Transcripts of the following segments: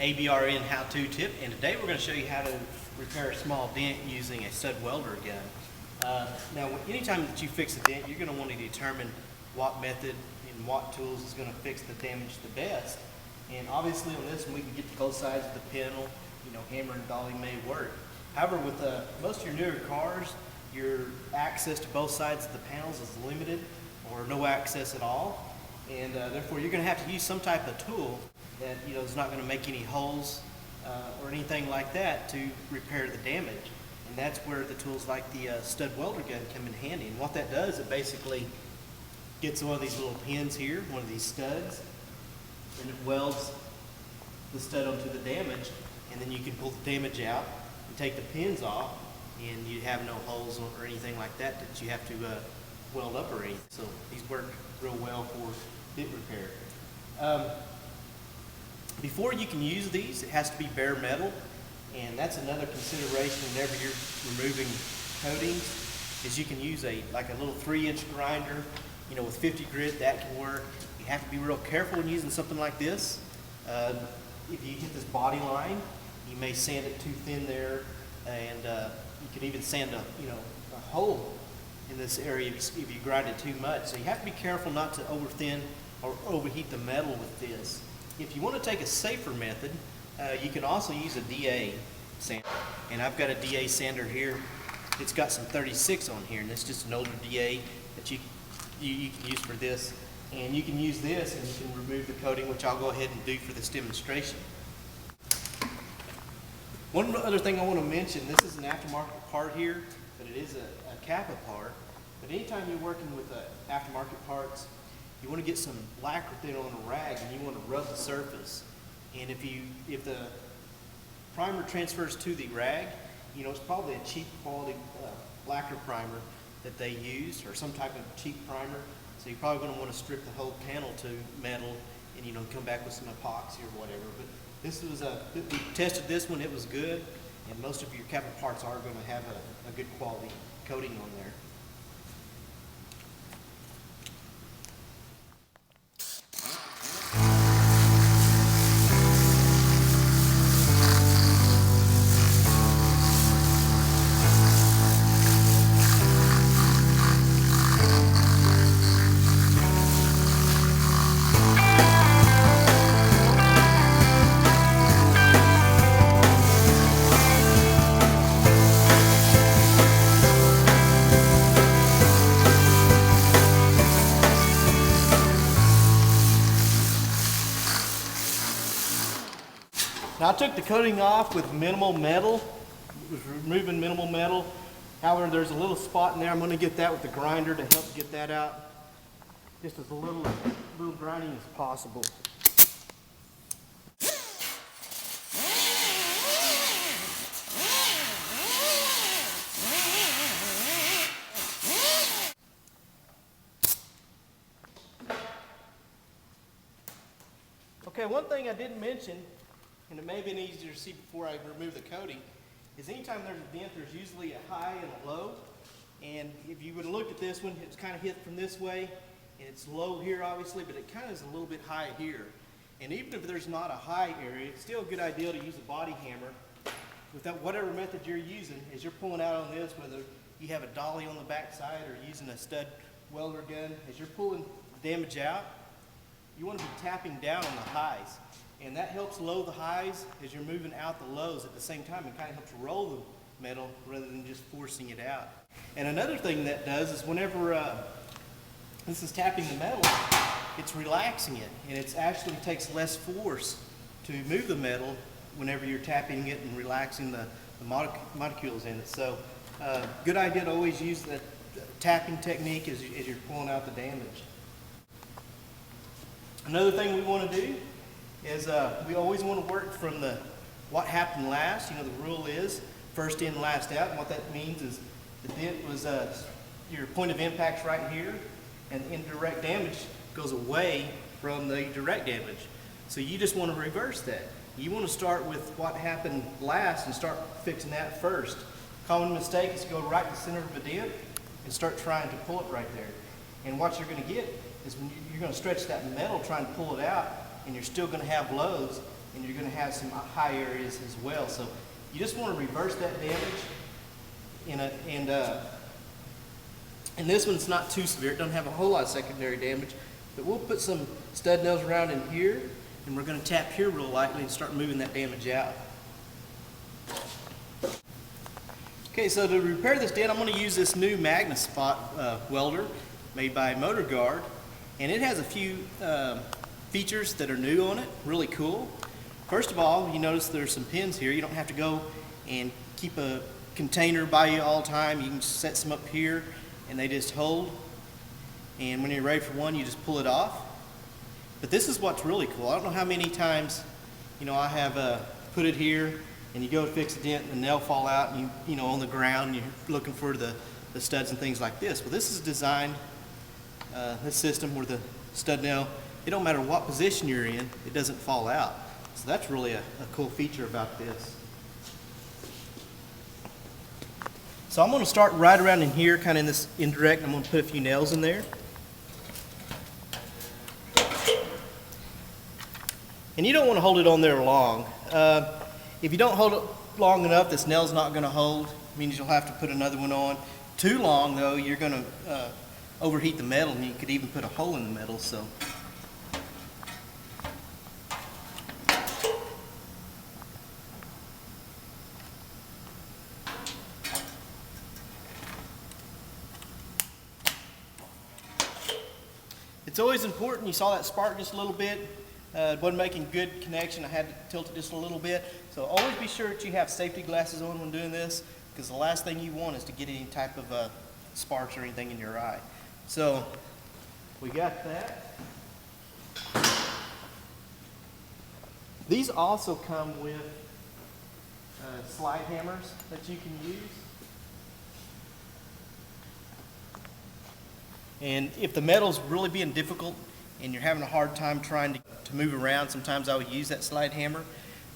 ABRN how-to tip, and today we're going to show you how to repair a small dent using a stud welder gun. Now, anytime that you fix a dent, you're going to want to determine what method and what tools is going to fix the damage the best. And obviously on this one, we can get to both sides of the panel. Hammer and dolly may work. However, with most of your newer cars, your access to both sides of the panels is limited or no access at all. And therefore, you're going to have to use some type of tool that is not going to make any holes or anything like that to repair the damage. And that's where the tools like the stud welder gun come in handy. And what that does, it basically gets one of these little pins here, one of these studs, and it welds the stud onto the damage, and then you can pull the damage out and take the pins off, and you have no holes or anything like that that you have to weld up or anything. So these work real well for dent repair. Before you can use these, it has to be bare metal, and that's another consideration whenever you're removing coatings, is you can use like a little 3-inch grinder, with 50 grit. That can work. You have to be real careful when using something like this. If you hit this body line, you may sand it too thin there, and you could even sand a hole in this area if you grind it too much. So you have to be careful not to over thin or overheat the metal with this. If you want to take a safer method, you can also use a DA sander. And I've got a DA sander here. It's got some 36 on here, and it's just an older DA that you can use for this. And you can use this and you can remove the coating, which I'll go ahead and do for this demonstration. One other thing I want to mention, this is an aftermarket part here, but it is a Kappa part. But anytime you're working with aftermarket parts, you want to get some lacquer thin on a rag, and you want to rub the surface. And if the primer transfers to the rag, it's probably a cheap quality lacquer primer that they use, or some type of cheap primer. So you're probably going to want to strip the whole panel to metal, and come back with some epoxy or whatever. But this was we tested this one; it was good, and most of your Kappa parts are going to have a good quality coating on there. Now, I took the coating off with minimal metal, removing minimal metal. However, there's a little spot in there. I'm going to get that with the grinder to help get that out, just as little grinding as possible. Okay, one thing I didn't mention, and it may have been easier to see before I remove the coating, is anytime there's a dent, there's usually a high and a low. And if you would have looked at this one, it's kind of hit from this way, and it's low here obviously, but it kind of is a little bit high here. And even if there's not a high area, it's still a good idea to use a body hammer. With whatever method you're using, as you're pulling out on this, whether you have a dolly on the back side or using a stud welder gun, as you're pulling damage out, you want to be tapping down on the highs. And that helps low the highs as you're moving out the lows at the same time. It kind of helps roll the metal rather than just forcing it out. And another thing that does is whenever this is tapping the metal, it's relaxing it. And it actually takes less force to move the metal whenever you're tapping it and relaxing the molecules in it. So good idea to always use the tapping technique as you're pulling out the damage. Another thing we want to do is we always want to work from what happened last. The rule is first in, last out. And what that means is the dent was your point of impact's right here, and indirect damage goes away from the direct damage. So you just want to reverse that. You want to start with what happened last and start fixing that first. Common mistake is to go right to the center of a dent and start trying to pull it right there. And what you're going to get is when you're going to stretch that metal trying to pull it out, and you're still going to have lows, and you're going to have some high areas as well. So you just want to reverse that damage. And this one's not too severe. It doesn't have a whole lot of secondary damage. But we'll put some stud nails around in here, and we're going to tap here real lightly and start moving that damage out. Okay, so to repair this dent, I'm going to use this new magna-spot welder made by Motor Guard. And it has a few features that are new on it, really cool. First of all, you notice there's some pins here. You don't have to go and keep a container by you all the time. You can just set some up here and they just hold. And when you're ready for one, you just pull it off. But this is what's really cool. I don't know how many times, I have put it here and you go to fix a dent and the nail fall out and you on the ground, you're looking for the studs and things like this. Well, this is designed, this system where the stud nail, it don't matter what position you're in, it doesn't fall out. So that's really a cool feature about this. So I'm going to start right around in here, kind of in this indirect. I'm going to put a few nails in there. And you don't want to hold it on there long. If you don't hold it long enough, this nail's not going to hold. It means you'll have to put another one on. Too long, though, you're going to overheat the metal, and you could even put a hole in the metal. So. It's always important. You saw that spark just a little bit. It wasn't making good connection. I had to tilt it just a little bit. So always be sure that you have safety glasses on when doing this, because the last thing you want is to get any type of sparks or anything in your eye. So we got that. These also come with slide hammers that you can use. And if the metal's really being difficult and you're having a hard time trying to move around, sometimes I would use that slide hammer.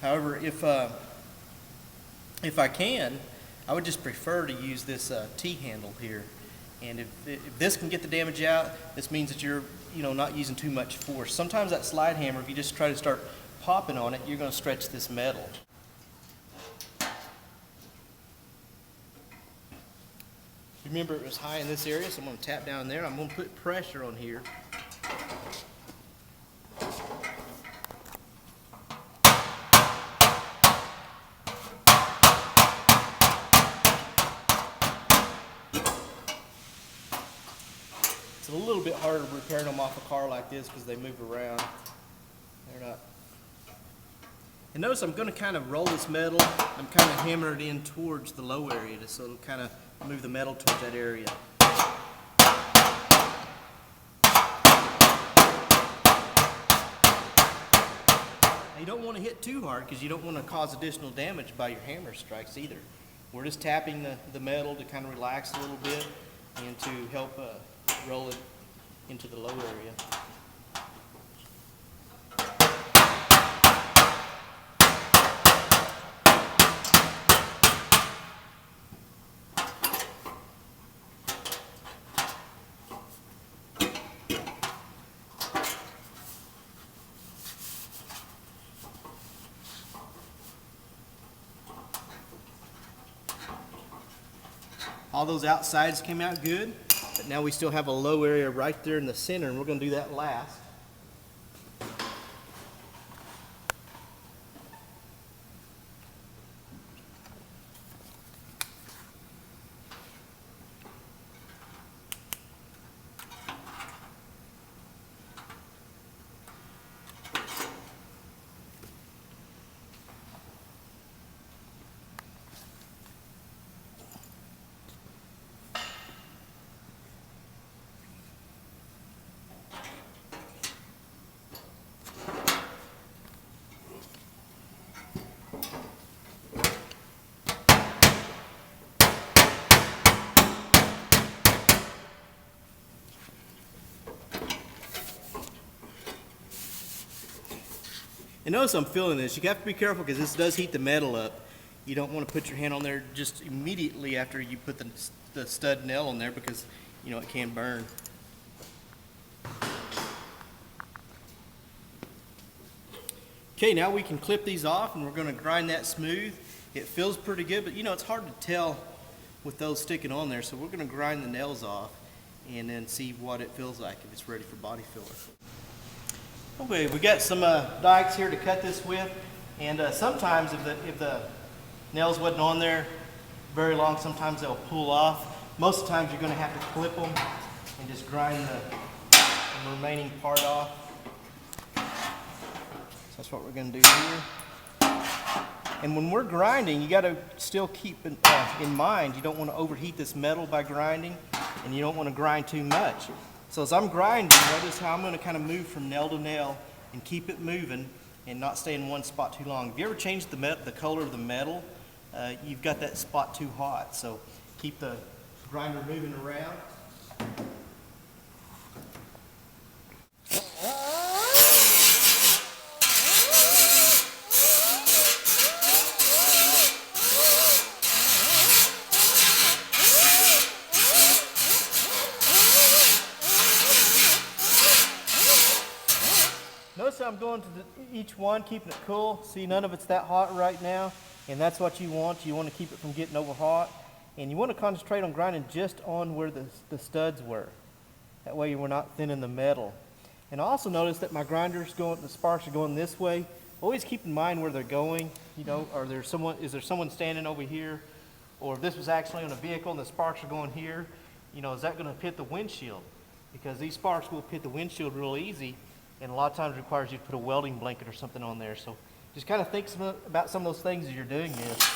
However, if I can, I would just prefer to use this T-handle here. And if this can get the damage out, this means that you're not using too much force. Sometimes that slide hammer, if you just try to start popping on it, you're going to stretch this metal. Remember, it was high in this area, so I'm going to tap down there. I'm going to put pressure on here. It's a little bit harder to repair them off a car like this because they move around. They're not. And notice I'm going to kind of roll this metal. I'm kind of hammering it in towards the low area, so it'll kind of move the metal towards that area. Now you don't want to hit too hard because you don't want to cause additional damage by your hammer strikes either. We're just tapping the metal to kind of relax a little bit and to help roll it into the low area. All those outsides came out good, but now we still have a low area right there in the center, and we're going to do that last. And notice I'm feeling this. You have to be careful because this does heat the metal up. You don't want to put your hand on there just immediately after you put the stud nail on there because it can burn. Okay, now we can clip these off and we're going to grind that smooth. It feels pretty good, but you know, it's hard to tell with those sticking on there, so we're going to grind the nails off and then see what it feels like if it's ready for body filler. Okay, we got some dikes here to cut this with, and sometimes if the nails wasn't on there very long, sometimes they'll pull off. Most of the times you're going to have to clip them and just grind the remaining part off. So that's what we're going to do here. And when we're grinding, you got to still keep in mind, you don't want to overheat this metal by grinding, and you don't want to grind too much. So as I'm grinding, notice how I'm going to kind of move from nail to nail and keep it moving and not stay in one spot too long. If you ever change the color of the metal, you've got that spot too hot. So keep the grinder moving around. Notice I'm going to each one, keeping it cool. See, none of it's that hot right now, and that's what you want. You want to keep it from getting over hot, and you want to concentrate on grinding just on where the studs were. That way we're not thinning the metal. And I also notice that my grinders the sparks are going this way. Always keep in mind where they're going. You know, is there someone standing over here? Or if this was actually on a vehicle and the sparks are going here, you know, is that going to hit the windshield? Because these sparks will hit the windshield real easy, and a lot of times it requires you to put a welding blanket or something on there. So just kind of think about some of those things as you're doing this.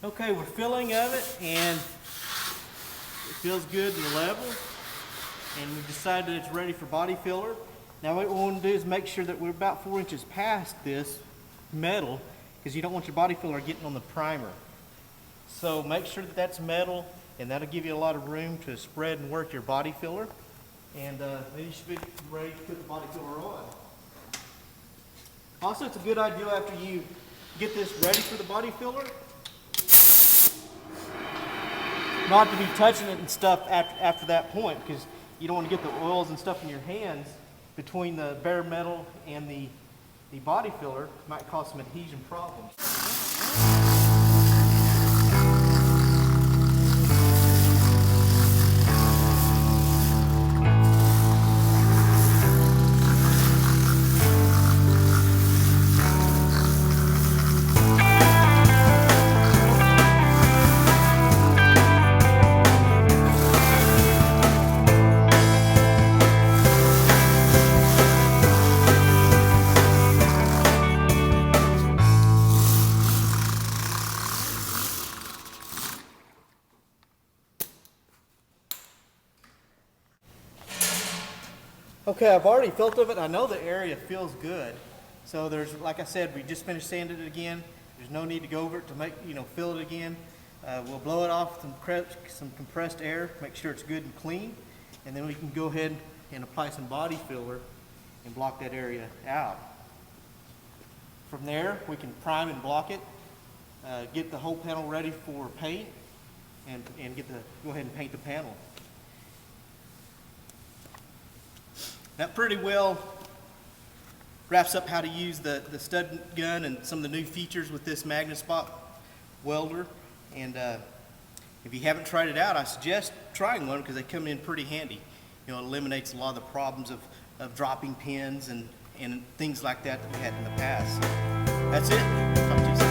Okay, we're filling of it, and it feels good and level, and we've decided it's ready for body filler. Now what we want to do is make sure that we're about 4 inches past this metal, because you don't want your body filler getting on the primer. So make sure that that's metal, and that'll give you a lot of room to spread and work your body filler, and then you should be ready to put the body filler on. Also, it's a good idea after you get this ready for the body filler, not to be touching it and stuff after that point, because you don't want to get the oils and stuff in your hands between the bare metal and the body filler. It might cause some adhesion problems. Okay, I've already felt of it. I know the area feels good. So there's, like I said, we just finished sanding it again. There's no need to go over it to make, fill it again. We'll blow it off with some compressed air, make sure it's good and clean, and then we can go ahead and apply some body filler and block that area out. From there, we can prime and block it, get the whole panel ready for paint, and go ahead and paint the panel. That pretty well wraps up how to use the stud gun and some of the new features with this magna-spot welder. And if you haven't tried it out, I suggest trying one because they come in pretty handy. It eliminates a lot of the problems of dropping pins and things like that we had in the past. So that's it. Talk to you soon.